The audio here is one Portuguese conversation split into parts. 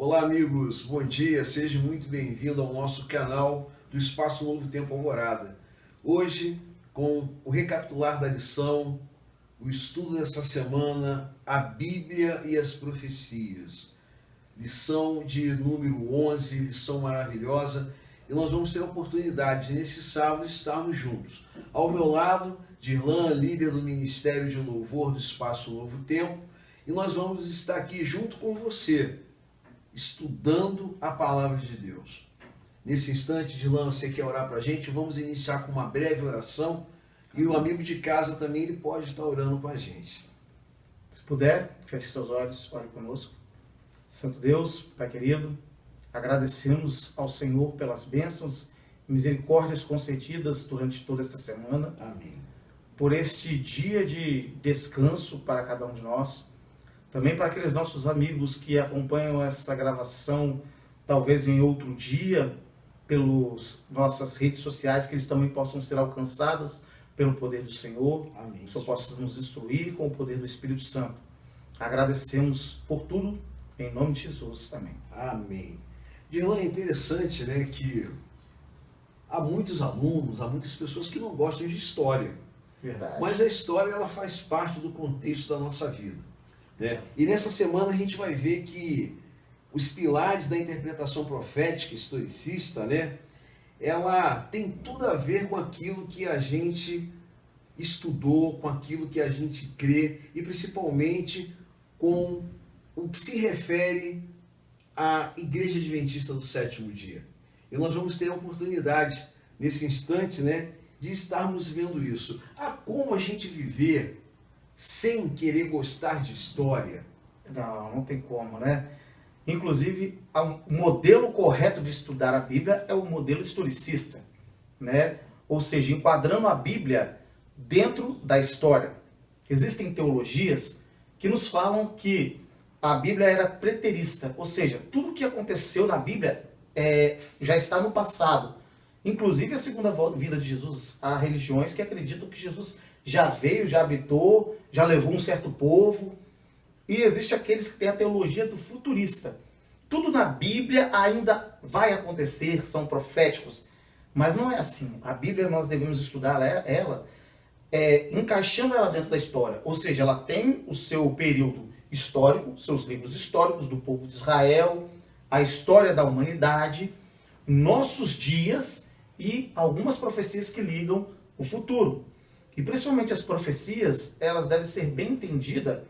Olá, amigos, bom dia, seja muito bem-vindo ao nosso canal do Espaço Novo Tempo Alvorada. Hoje, com o recapitular da lição, o estudo dessa semana, a Bíblia e as profecias. Lição de número 11, lição maravilhosa, e nós vamos ter a oportunidade, nesse sábado, de estarmos juntos. Ao meu lado, Dirlan, líder do Ministério de Louvor do Espaço Novo Tempo, e nós vamos estar aqui junto com você, estudando a Palavra de Deus. Nesse instante, Dirlan, você quer orar para a gente? Vamos iniciar com uma breve oração, e o amigo de casa também ele pode estar orando com a gente. Se puder, feche seus olhos, ore conosco. Santo Deus, Pai querido, agradecemos ao Senhor pelas bênçãos e misericórdias concedidas durante toda esta semana. Amém. Por este dia de descanso para cada um de nós. Também para aqueles nossos amigos que acompanham essa gravação, talvez em outro dia, pelas nossas redes sociais, que eles também possam ser alcançados pelo poder do Senhor. Amém. Que o Senhor possa nos instruir com o poder do Espírito Santo. Agradecemos por tudo, em nome de Jesus. Amém. Amém. Dirlan, é interessante, né, que há muitos alunos, há muitas pessoas que não gostam de história. Verdade. Mas a história ela faz parte do contexto da nossa vida, né? E nessa semana a gente vai ver que os pilares da interpretação profética historicista, né, ela tem tudo a ver com aquilo que a gente estudou, com aquilo que a gente crê e principalmente com o que se refere à Igreja Adventista do Sétimo Dia. E nós vamos ter a oportunidade nesse instante, né, de estarmos vendo isso. Há como a gente viver sem querer gostar de história? Não tem como, né? Inclusive, o modelo correto de estudar a Bíblia é o modelo historicista, né? Ou seja, enquadrando a Bíblia dentro da história. Existem teologias que nos falam que a Bíblia era preterista, ou seja, tudo o que aconteceu na Bíblia já está no passado. Inclusive a segunda vinda de Jesus, há religiões que acreditam que Jesus já veio, já habitou, já levou um certo povo. E existe aqueles que têm a teologia do futurista. Tudo na Bíblia ainda vai acontecer, são proféticos. Mas não é assim. A Bíblia nós devemos estudar ela encaixando ela dentro da história. Ou seja, ela tem o seu período histórico, seus livros históricos do povo de Israel, a história da humanidade, nossos dias e algumas profecias que ligam o futuro. E principalmente as profecias, elas devem ser bem entendidas,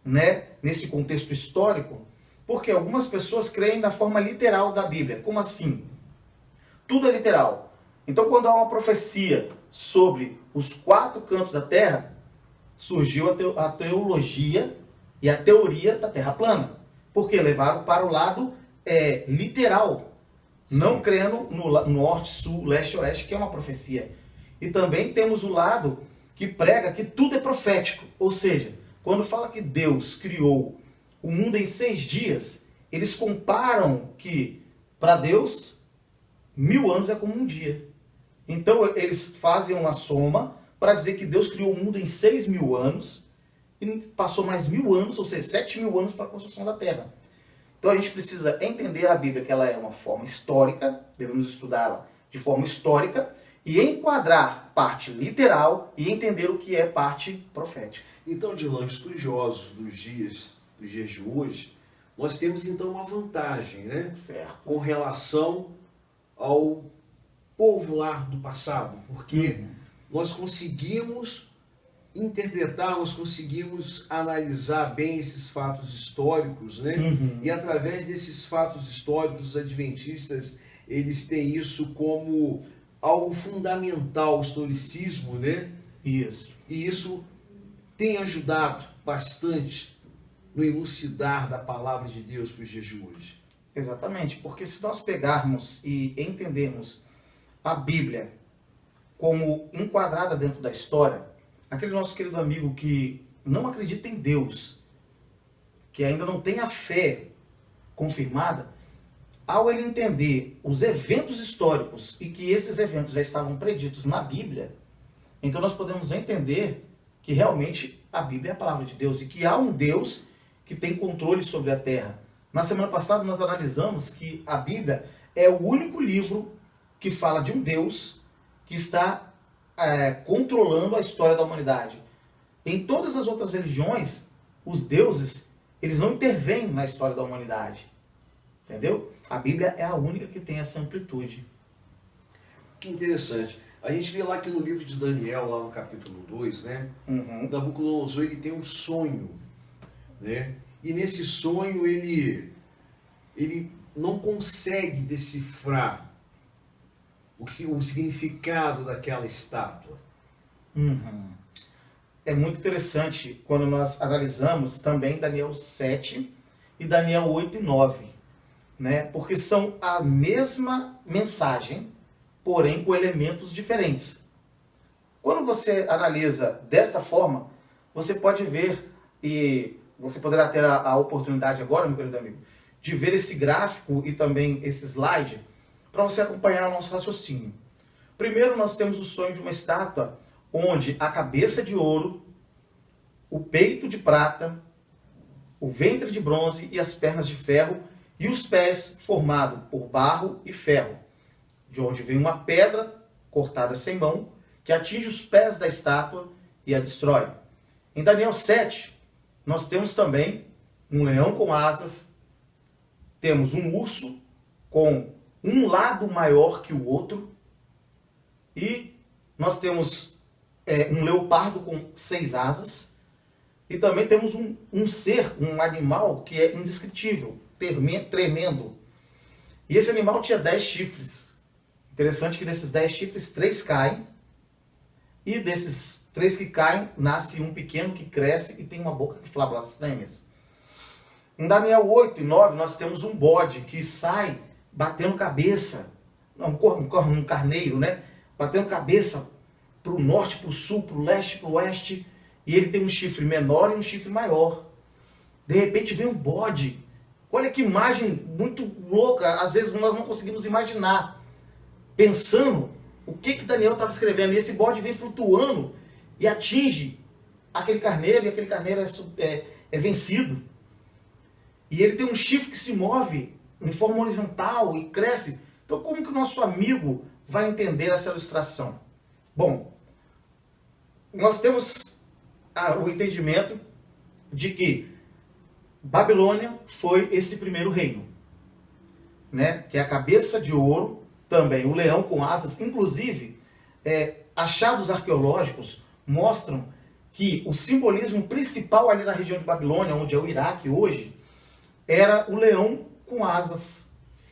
né, nesse contexto histórico, porque algumas pessoas creem na forma literal da Bíblia. Como assim? Tudo é literal. Então, quando há uma profecia sobre os 4 cantos da Terra, surgiu a teologia e a teoria da Terra plana. Porque levaram para o lado literal. Sim. Não crendo no norte, sul, leste e oeste, que é uma profecia. E também temos o lado que prega que tudo é profético. Ou seja, quando fala que Deus criou o mundo em 6 dias, eles comparam que, para Deus, 1000 anos é como um dia. Então, eles fazem uma soma para dizer que Deus criou o mundo em 6.000 anos e passou mais 1000 anos, ou seja, 7.000 anos para a construção da Terra. Então, a gente precisa entender a Bíblia, que ela é uma forma histórica, devemos estudá-la de forma histórica, e enquadrar parte literal e entender o que é parte profética. Então, Dirlan, estudiosos dos dias de hoje, nós temos então uma vantagem, né? Certo. Com relação ao povo lá do passado, porque nós conseguimos interpretar, nós conseguimos analisar bem esses fatos históricos, né? E através desses fatos históricos, os adventistas, eles têm isso como algo fundamental, o historicismo, né? Isso. E isso tem ajudado bastante no elucidar da palavra de Deus para os dias de hoje. Exatamente, porque se nós pegarmos e entendermos a Bíblia como enquadrada dentro da história, aquele nosso querido amigo que não acredita em Deus, que ainda não tem a fé confirmada, ao ele entender os eventos históricos e que esses eventos já estavam preditos na Bíblia, então nós podemos entender que realmente a Bíblia é a palavra de Deus e que há um Deus que tem controle sobre a terra. Na semana passada nós analisamos que a Bíblia é o único livro que fala de um Deus que está controlando a história da humanidade. Em todas as outras religiões, os deuses, eles não intervêm na história da humanidade. Entendeu? A Bíblia é a única que tem essa amplitude. Que interessante. A gente vê lá que no livro de Daniel, lá no capítulo 2, né? Nabucodonosor, ele tem um sonho, né? E nesse sonho ele não consegue decifrar o significado daquela estátua. É muito interessante quando nós analisamos também Daniel 7 e Daniel 8 e 9, né? Porque são a mesma mensagem, porém com elementos diferentes. Quando você analisa desta forma, você pode ver, e você poderá ter a oportunidade agora, meu querido amigo, de ver esse gráfico e também esse slide, para você acompanhar o nosso raciocínio. Primeiro nós temos o sonho de uma estátua, onde a cabeça de ouro, o peito de prata, o ventre de bronze e as pernas de ferro, e os pés formados por barro e ferro, de onde vem uma pedra cortada sem mão, que atinge os pés da estátua e a destrói. Em Daniel 7, nós temos também um leão com asas, temos um urso com um lado maior que o outro, e nós temos um leopardo com 6 asas, e também temos um ser, um animal que é indescritível, tremendo. E esse animal tinha 10 chifres. Interessante que desses 10 chifres, 3 caem, e desses 3 que caem, nasce um pequeno que cresce e tem uma boca que fala blasfêmias. Em Daniel 8 e 9, nós temos um bode que sai batendo cabeça, um carneiro, né? Batendo cabeça para o norte, para o sul, para o leste, para o oeste, e ele tem um chifre menor e um chifre maior. De repente vem um bode. Olha que imagem muito louca, às vezes nós não conseguimos imaginar, pensando o que Daniel estava escrevendo, e esse bode vem flutuando e atinge aquele carneiro, e aquele carneiro é vencido. E ele tem um chifre que se move em forma horizontal e cresce. Então como que o nosso amigo vai entender essa ilustração? Bom, nós temos o entendimento de que Babilônia foi esse primeiro reino, né? Que é a cabeça de ouro, também o leão com asas. Inclusive, achados arqueológicos mostram que o simbolismo principal ali na região de Babilônia, onde é o Iraque hoje, era o leão com asas.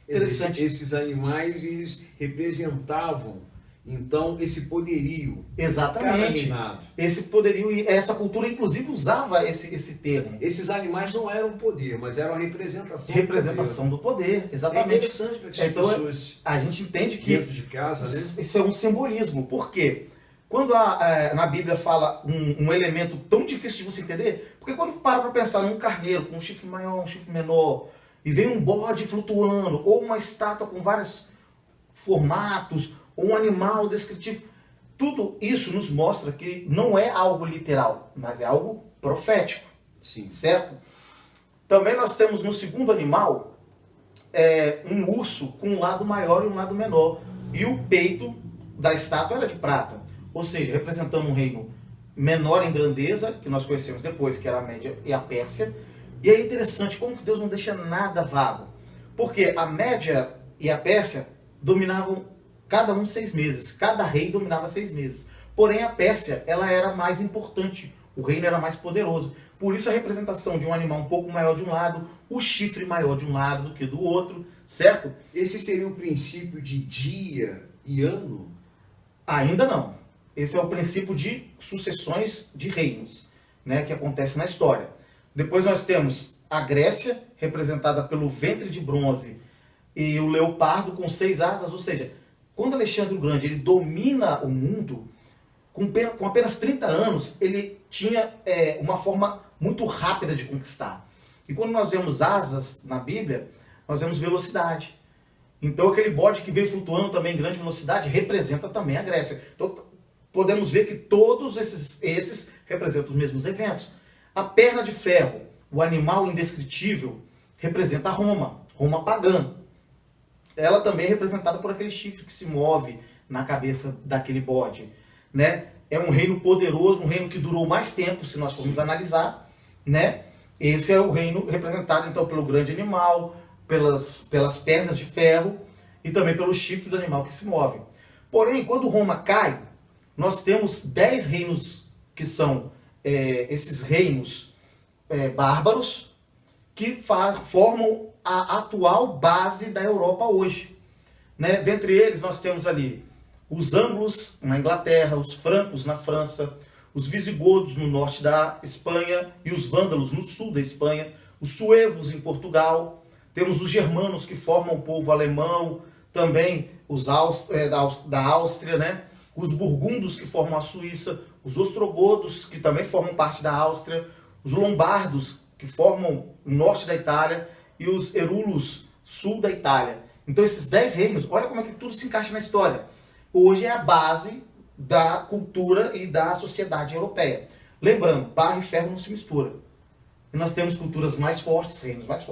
Interessante. Esses animais, eles representavam, então, esse poderio. Exatamente. Esse poderio, e essa cultura, inclusive, usava esse termo. Esses animais não eram poder, mas eram a representação do poder. Exatamente. É interessante para que as pessoas, a gente entende que dentro de casa, né? Isso é um simbolismo. Por quê? Quando na Bíblia fala um elemento tão difícil de você entender, porque quando para pensar num carneiro com um chifre maior, um chifre menor, e vem um bode flutuando, ou uma estátua com vários formatos, ou um animal descritivo, tudo isso nos mostra que não é algo literal, mas é algo profético. Sim. Certo? Também nós temos no segundo animal um urso com um lado maior e um lado menor, e o peito da estátua era de prata, ou seja, representando um reino menor em grandeza, que nós conhecemos depois, que era a Média e a Pérsia. E é interessante como que Deus não deixa nada vago, porque a Média e a Pérsia dominavam cada um 6 meses, cada rei dominava 6 meses. Porém a Pérsia, ela era mais importante, o reino era mais poderoso. Por isso a representação de um animal um pouco maior de um lado, o chifre maior de um lado do que do outro, certo? Esse seria o princípio de dia e ano? Ainda não. Esse é o princípio de sucessões de reinos, né, que acontece na história. Depois nós temos a Grécia, representada pelo ventre de bronze, e o leopardo com 6 asas, ou seja, quando Alexandre o Grande ele domina o mundo, com apenas 30 anos, ele tinha uma forma muito rápida de conquistar. E quando nós vemos asas na Bíblia, nós vemos velocidade. Então aquele bode que veio flutuando também em grande velocidade representa também a Grécia. Então podemos ver que todos esses representam os mesmos eventos. A perna de ferro, o animal indescritível, representa Roma, Roma pagã. Ela também é representada por aquele chifre que se move na cabeça daquele bode, né? É um reino poderoso, um reino que durou mais tempo, se nós formos analisar, né? Esse é o reino representado, então, pelo grande animal, pelas pernas de ferro e também pelo chifre do animal que se move. Porém, quando Roma cai, nós temos 10 reinos que são esses reinos bárbaros que formam a atual base da Europa hoje, né? Dentre eles nós temos ali os ângulos na Inglaterra, os francos na França, os visigodos no norte da Espanha e os vândalos no sul da Espanha, os suevos em Portugal, temos os germanos que formam o povo alemão, também os da Áustria, né? Os burgundos que formam a Suíça, os ostrogodos que também formam parte da Áustria, os lombardos que formam o norte da Itália e os erulos sul da Itália. Então esses 10 reinos, olha como é que tudo se encaixa na história. Hoje é a base da cultura e da sociedade europeia. Lembrando, barro e ferro não se misturam. E nós temos culturas mais fortes, reinos mais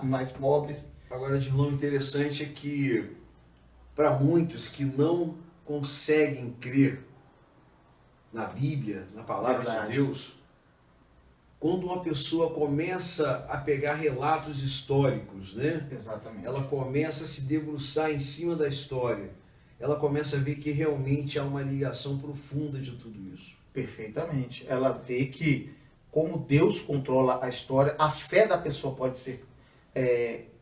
mais pobres. Agora, Dirlão, interessante é que para muitos que não conseguem crer na Bíblia, na palavra de Deus, quando uma pessoa começa a pegar relatos históricos, né? Exatamente. Ela começa a se debruçar em cima da história, ela começa a ver que realmente há uma ligação profunda de tudo isso. Perfeitamente. Ela vê que, como Deus controla a história, a fé da pessoa pode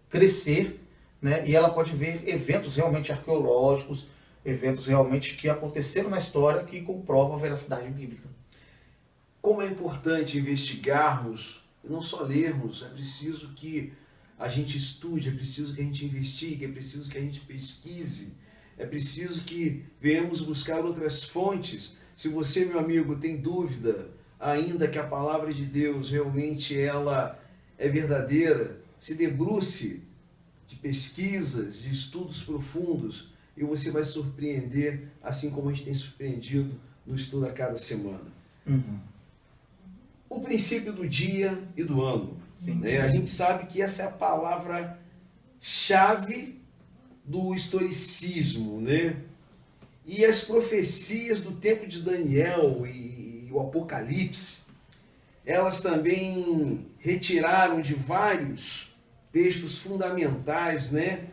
crescer, né? E ela pode ver eventos realmente arqueológicos, eventos realmente que aconteceram na história que comprovam a veracidade bíblica. Como é importante investigarmos, e não só lermos, é preciso que a gente estude, é preciso que a gente investigue, é preciso que a gente pesquise, é preciso que venhamos buscar outras fontes. Se você, meu amigo, tem dúvida ainda que a palavra de Deus realmente ela é verdadeira, se debruce de pesquisas, de estudos profundos, e você vai surpreender, assim como a gente tem surpreendido no estudo a cada semana. Uhum. O princípio do dia e do ano. Sim. Né? A gente sabe que essa é a palavra-chave do historicismo, né? E as profecias do tempo de Daniel e o Apocalipse, elas também retiraram de vários textos fundamentais, né?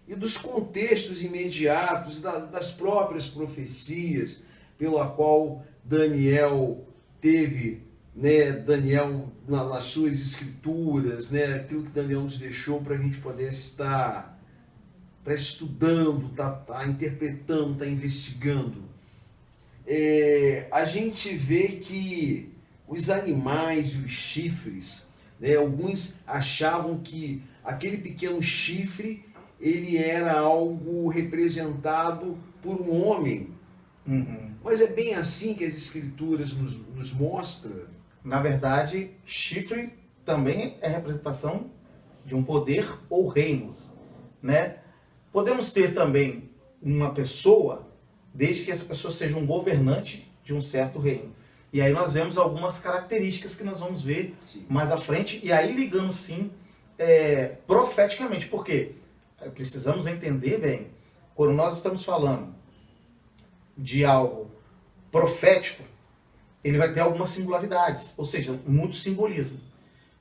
E dos contextos imediatos, das próprias profecias, pela qual Daniel teve, né? Daniel nas suas escrituras, né? Aquilo que Daniel nos deixou para a gente poder estar estudando, tá interpretando, tá investigando. A gente vê que os animais e os chifres, né, alguns achavam que aquele pequeno chifre ele era algo representado por um homem. Uhum. Mas é bem assim que as escrituras nos mostram. Na verdade, chifre também é representação de um poder ou reinos, né? Podemos ter também uma pessoa, desde que essa pessoa seja um governante de um certo reino. E aí nós vemos algumas características que nós vamos ver mais à frente, e aí ligando sim profeticamente. Por quê? Precisamos entender bem, quando nós estamos falando de algo profético, ele vai ter algumas singularidades, ou seja, muito simbolismo.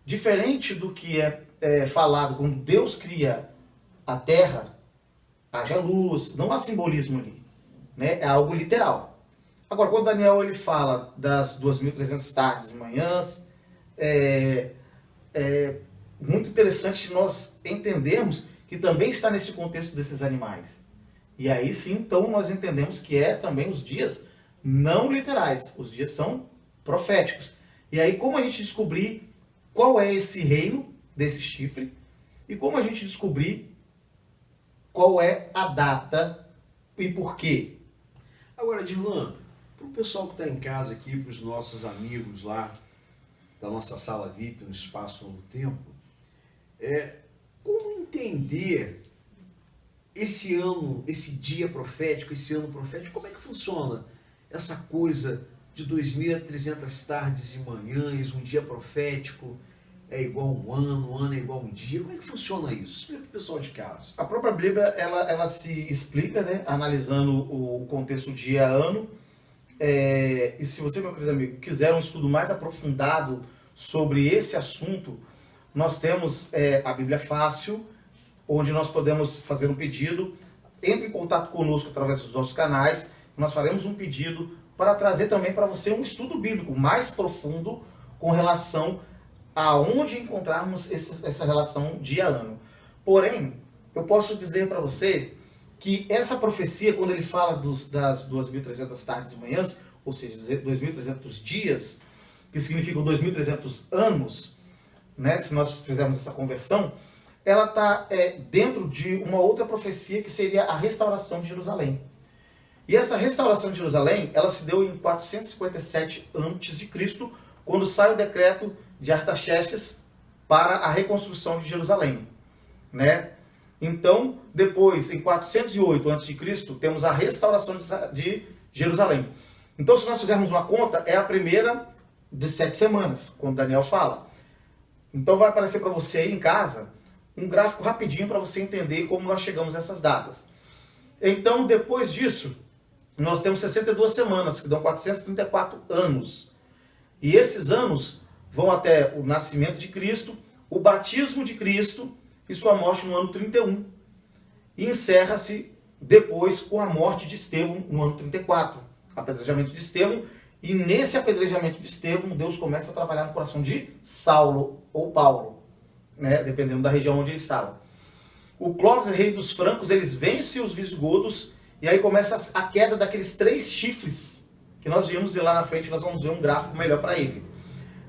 Diferente do que é falado quando Deus cria a terra, haja luz, não há simbolismo ali, né? É algo literal. Agora, quando Daniel ele fala das 2.300 tardes e manhãs, é muito interessante nós entendermos que também está nesse contexto desses animais. E aí sim, então, nós entendemos que também os dias não literais, os dias são proféticos. E aí, como a gente descobrir qual é esse reino desse chifre e como a gente descobrir qual é a data e por quê? Agora, Dirlan, para o pessoal que está em casa aqui, para os nossos amigos lá da nossa sala VIP no Espaço Novo Tempo, como entender esse ano, esse dia profético, esse ano profético, como é que funciona essa coisa de 2.300 tardes e manhãs, um dia profético? é igual um ano é igual um dia. Como é que funciona isso? Explica para o pessoal de casa. A própria Bíblia, ela se explica, né, analisando o contexto dia-ano. E se você, meu querido amigo, quiser um estudo mais aprofundado sobre esse assunto, nós temos a Bíblia Fácil, onde nós podemos fazer um pedido. Entre em contato conosco através dos nossos canais, nós faremos um pedido para trazer também para você um estudo bíblico mais profundo com relação a onde encontrarmos essa relação dia-ano. Porém, eu posso dizer para você que essa profecia, quando ele fala das 2.300 tardes e manhãs, ou seja, 2.300 dias, que significam 2.300 anos, né, se nós fizermos essa conversão, ela está dentro de uma outra profecia que seria a restauração de Jerusalém. E essa restauração de Jerusalém, ela se deu em 457 a.C., quando sai o decreto de Artaxerxes para a reconstrução de Jerusalém, né? Então, depois, em 408 a.C., temos a restauração de Jerusalém. Então, se nós fizermos uma conta, é a primeira de 7 semanas, quando Daniel fala. Então, vai aparecer para você aí em casa um gráfico rapidinho para você entender como nós chegamos a essas datas. Então, depois disso, nós temos 62 semanas, que dão 434 anos. E esses anos vão até o nascimento de Cristo, o batismo de Cristo e sua morte no ano 31. E encerra-se depois com a morte de Estevão no ano 34, apedrejamento de Estevão. E nesse apedrejamento de Estevão, Deus começa a trabalhar no coração de Saulo ou Paulo, né, dependendo da região onde ele estava. O Clóvis, rei dos francos, eles vencem os visigodos e aí começa a queda daqueles 3 chifres que nós vimos, e lá na frente nós vamos ver um gráfico melhor para ele.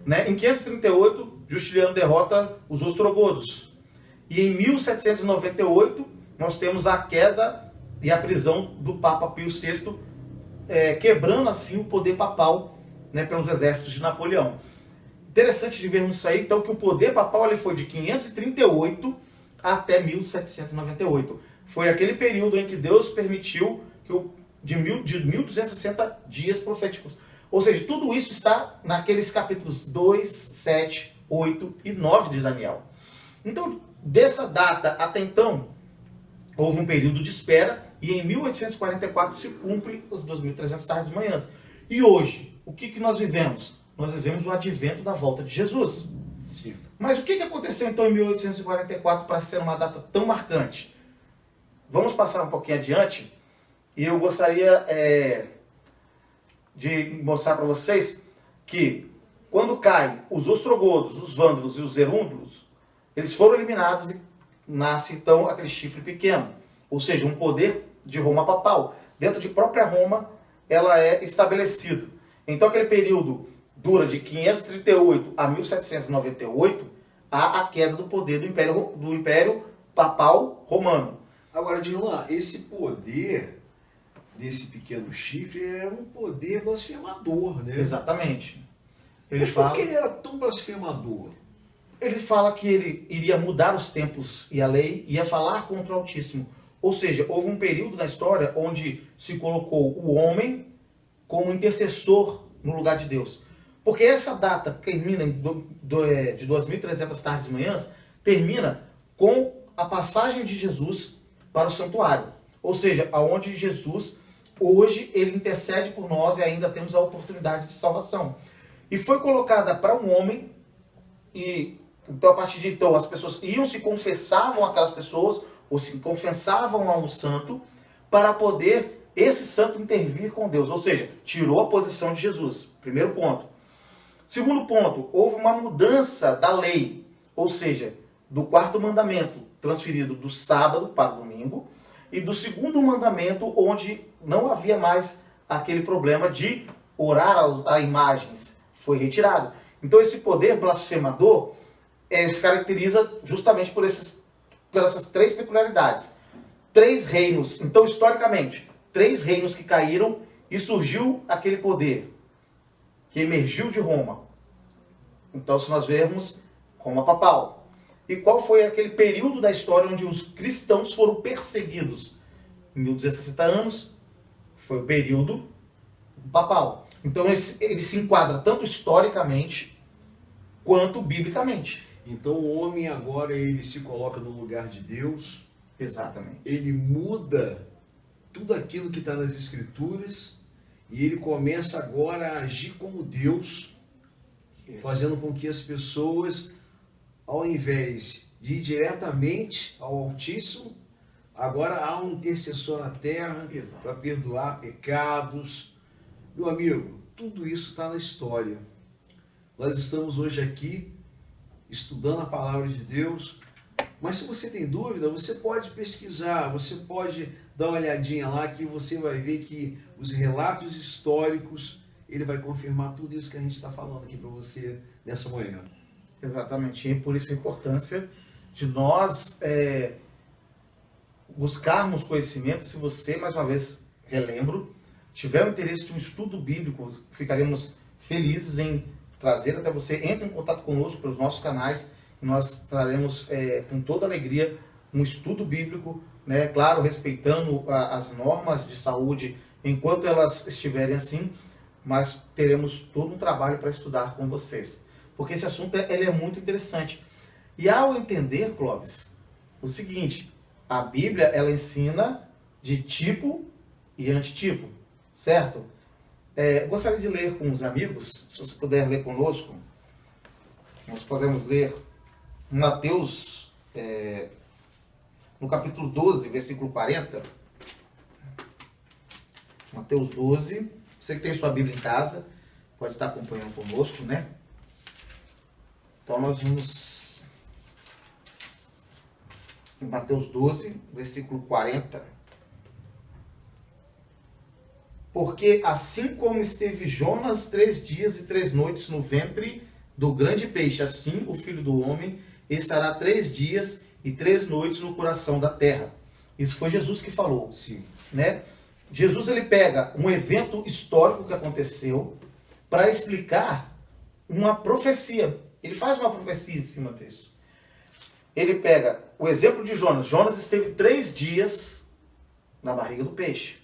Né? Em 538, Justiniano derrota os ostrogodos. E em 1798, nós temos a queda e a prisão do Papa Pio VI, quebrando assim o poder papal, né, pelos exércitos de Napoleão. Interessante de vermos isso aí, então, que o poder papal ele foi de 538 até 1798. Foi aquele período em que Deus permitiu de 1260 dias proféticos. Ou seja, tudo isso está naqueles capítulos 2, 7, 8 e 9 de Daniel. Então, dessa data até então, houve um período de espera e em 1844 se cumpre as 2.300 tardes e manhãs. E hoje, o que nós vivemos? Nós vivemos o advento da volta de Jesus. Sim. Mas o que aconteceu então em 1844 para ser uma data tão marcante? Vamos passar um pouquinho adiante e eu gostaria de mostrar para vocês que quando caem os ostrogodos, os vândalos e os zerúndulos, eles foram eliminados e nasce então aquele chifre pequeno, ou seja, um poder de Roma papal. Dentro de própria Roma, ela é estabelecida. Então aquele período dura de 538 a 1798, há a queda do poder do Império Papal Romano. Agora, Dilan, esse poder desse pequeno chifre era um poder blasfemador, né? Exatamente. Mas por que ele era tão blasfemador? Ele fala que ele iria mudar os tempos e a lei, ia falar contra o Altíssimo. Ou seja, houve um período na história onde se colocou o homem como intercessor no lugar de Deus. Porque essa data termina de 2.300 tardes e manhãs, termina com a passagem de Jesus para o santuário. Ou seja, aonde Jesus, hoje, ele intercede por nós e ainda temos a oportunidade de salvação. E foi colocada para um homem, e então a partir de então as pessoas se confessavam aquelas pessoas, ou se confessavam a um santo, para poder esse santo intervir com Deus. Ou seja, tirou a posição de Jesus. Primeiro ponto. Segundo ponto, houve uma mudança da lei, ou seja, do 4º mandamento, transferido do sábado para o domingo, e do 2º mandamento, onde não havia mais aquele problema de orar a imagens, foi retirado. Então esse poder blasfemador se caracteriza justamente por essas 3 peculiaridades. 3 reinos, então historicamente, 3 reinos que caíram e surgiu aquele poder que emergiu de Roma. Então, se nós vermos, Roma papal. E qual foi aquele período da história onde os cristãos foram perseguidos? Em 1260 anos, foi o período papal. Então, ele se enquadra tanto historicamente quanto biblicamente. Então o homem agora ele se coloca no lugar de Deus, Exatamente. ele muda tudo aquilo que está nas Escrituras e ele começa agora a agir como Deus, Isso. fazendo com que as pessoas, ao invés de ir diretamente ao Altíssimo, agora há um intercessor na terra Exato. para perdoar pecados. Meu amigo, tudo isso está na história. Nós estamos hoje aqui estudando a palavra de Deus, mas se você tem dúvida, você pode pesquisar, você pode dar uma olhadinha lá que você vai ver que os relatos históricos, ele vai confirmar tudo isso que a gente está falando aqui para você nessa manhã. Exatamente, e por isso a importância de nós buscarmos conhecimento. Se você, mais uma vez, relembro, tiver o interesse de um estudo bíblico, ficaremos felizes em trazer até você. Entre em contato conosco pelos nossos canais, e nós traremos com toda alegria um estudo bíblico, né? Claro, respeitando as normas de saúde enquanto elas estiverem assim, mas teremos todo um trabalho para estudar com vocês, porque esse assunto ele é muito interessante. E ao entender, Clóvis, o seguinte, a Bíblia ela ensina de tipo e antitipo, certo? Gostaria de ler com os amigos, se você puder ler conosco. Nós podemos ler Mateus, no capítulo 12, versículo 40. Mateus 12, você que tem sua Bíblia em casa, pode estar acompanhando conosco, né? Então nós vamos em Mateus 12, versículo 40. Porque assim como esteve Jonas 3 dias e 3 noites no ventre do grande peixe, assim o Filho do Homem estará 3 dias e 3 noites no coração da terra. Isso foi Jesus que falou. Sim. Né? Jesus ele pega um evento histórico que aconteceu para explicar uma profecia. Ele faz uma profecia em cima disso. Ele pega o exemplo de Jonas. Jonas esteve 3 dias na barriga do peixe.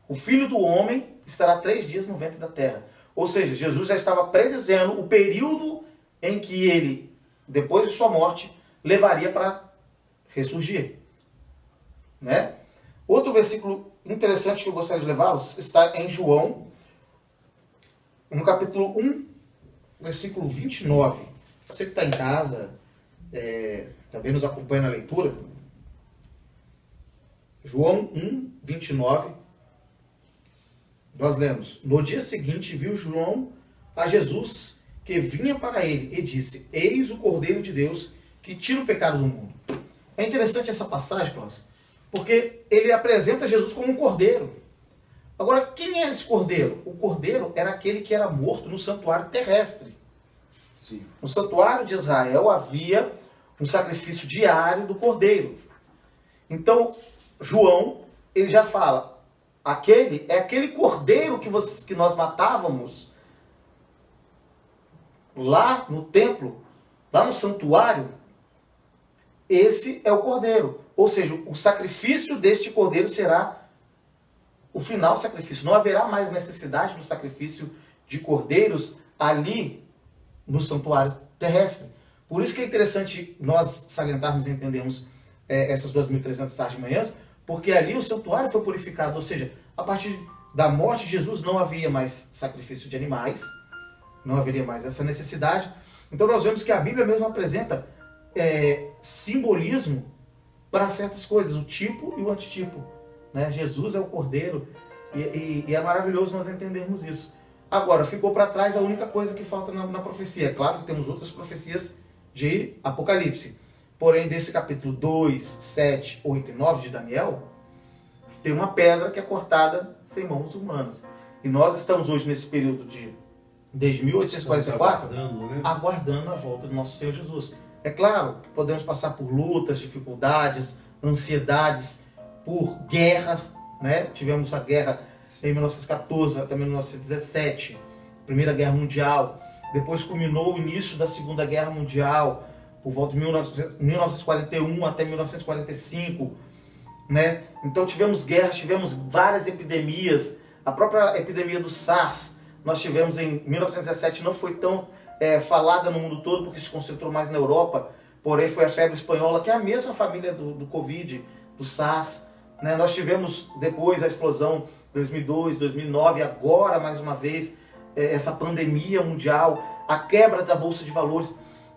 O Filho do Homem estará 3 dias no ventre da terra. Ou seja, Jesus já estava predizendo o período em que ele, depois de sua morte, levaria para ressurgir. Né? Outro versículo interessante que eu gostaria de levá-los está em João, no capítulo 1, versículo 29. Você que está em casa, também nos acompanha na leitura. João 1, 29. Nós lemos: no dia seguinte viu João a Jesus que vinha para ele e disse: eis o Cordeiro de Deus que tira o pecado do mundo. É interessante essa passagem, Cláudio, porque ele apresenta Jesus como um cordeiro. Agora, quem era esse cordeiro? O cordeiro era aquele que era morto no santuário terrestre. Sim. No santuário de Israel havia um sacrifício diário do cordeiro. Então, João, ele já fala, aquele cordeiro que nós matávamos lá no templo, lá no santuário, esse é o cordeiro. Ou seja, o sacrifício deste cordeiro será o final sacrifício. Não haverá mais necessidade do sacrifício de cordeiros ali no santuário terrestre. Por isso que é interessante nós salientarmos e entendermos essas 2.300 tardes de manhãs, porque ali o santuário foi purificado. Ou seja, a partir da morte de Jesus não havia mais sacrifício de animais, não haveria mais essa necessidade. Então nós vemos que a Bíblia mesmo apresenta simbolismo para certas coisas, o tipo e o antitipo. Né? Jesus é o cordeiro e é maravilhoso nós entendermos isso. Agora, ficou para trás a única coisa que falta na profecia. É claro que temos outras profecias de Apocalipse. Porém, desse capítulo 2, 7, 8 e 9 de Daniel, tem uma pedra que é cortada sem mãos humanas. E nós estamos hoje nesse período desde 1844, aguardando a volta do nosso Senhor Jesus. É claro que podemos passar por lutas, dificuldades, ansiedades, por guerras, né? Tivemos a guerra em 1914 até 1917, Primeira Guerra Mundial. Depois culminou o início da Segunda Guerra Mundial, por volta de 1941 até 1945. Né? Então tivemos guerras, tivemos várias epidemias. A própria epidemia do SARS nós tivemos em 1917, não foi tão falada no mundo todo porque se concentrou mais na Europa, porém foi a febre espanhola, que é a mesma família do Covid, do SARS. Né? Nós tivemos depois a explosão 2002, 2009, agora mais uma vez essa pandemia mundial, a quebra da Bolsa de Valores.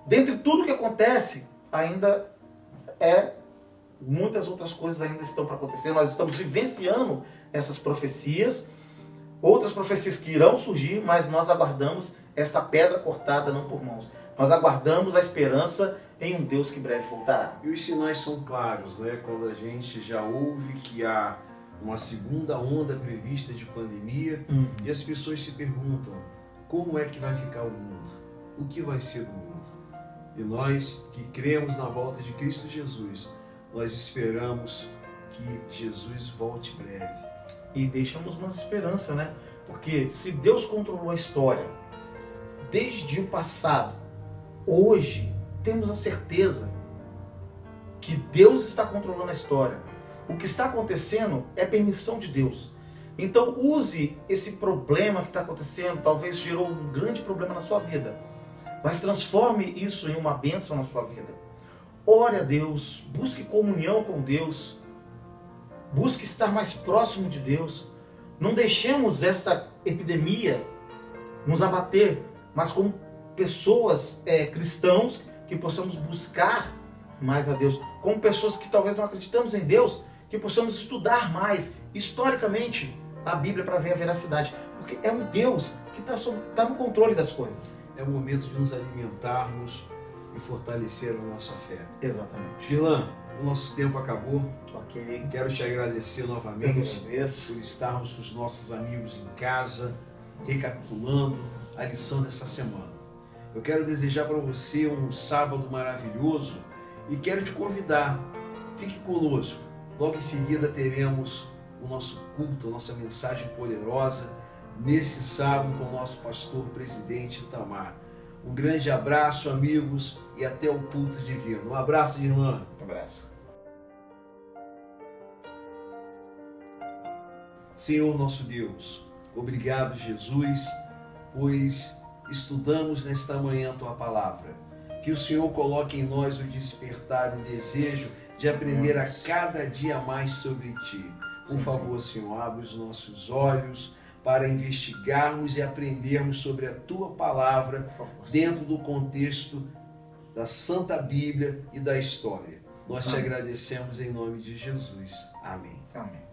Dentre tudo que acontece, ainda muitas outras coisas ainda estão para acontecer. Nós estamos vivenciando essas profecias, outras profecias que irão surgir, mas nós aguardamos esta pedra cortada não por mãos. Nós aguardamos a esperança em um Deus que breve voltará. E os sinais são claros, né? Quando a gente já ouve que há uma segunda onda prevista de pandemia, e as pessoas se perguntam, como é que vai ficar o mundo? O que vai ser do mundo? E nós que cremos na volta de Cristo Jesus, nós esperamos que Jesus volte breve. E deixamos uma esperança, né? Porque se Deus controlou a história desde o passado, hoje temos a certeza que Deus está controlando a história. O que está acontecendo é permissão de Deus. Então use esse problema que está acontecendo, talvez gerou um grande problema na sua vida, mas transforme isso em uma bênção na sua vida. Ore a Deus, busque comunhão com Deus, busque estar mais próximo de Deus. Não deixemos essa epidemia nos abater, mas como pessoas cristãos que possamos buscar mais a Deus, como pessoas que talvez não acreditamos em Deus, que possamos estudar mais historicamente a Bíblia para ver a veracidade, porque é um Deus que está no controle das coisas. É o momento de nos alimentarmos e fortalecer a nossa fé. Exatamente. Gilan, o nosso tempo acabou. Ok. Quero te agradecer Eu novamente agradeço. por estarmos com os nossos amigos em casa, recapitulando a lição dessa semana. Eu quero desejar para você um sábado maravilhoso e quero te convidar, fique conosco. Logo em seguida teremos o nosso culto, a nossa mensagem poderosa, nesse sábado com o nosso pastor presidente Itamar. Um grande abraço, amigos, e até o culto divino. Um abraço, irmã. Um abraço. Senhor nosso Deus, obrigado, Jesus, pois estudamos nesta manhã a Tua Palavra. Que o Senhor coloque em nós o despertar, o desejo de aprender a cada dia mais sobre Ti. Por favor, Senhor, abre os nossos olhos para investigarmos e aprendermos sobre a Tua Palavra dentro do contexto da Santa Bíblia e da história. Nós te agradecemos em nome de Jesus. Amém. Amém.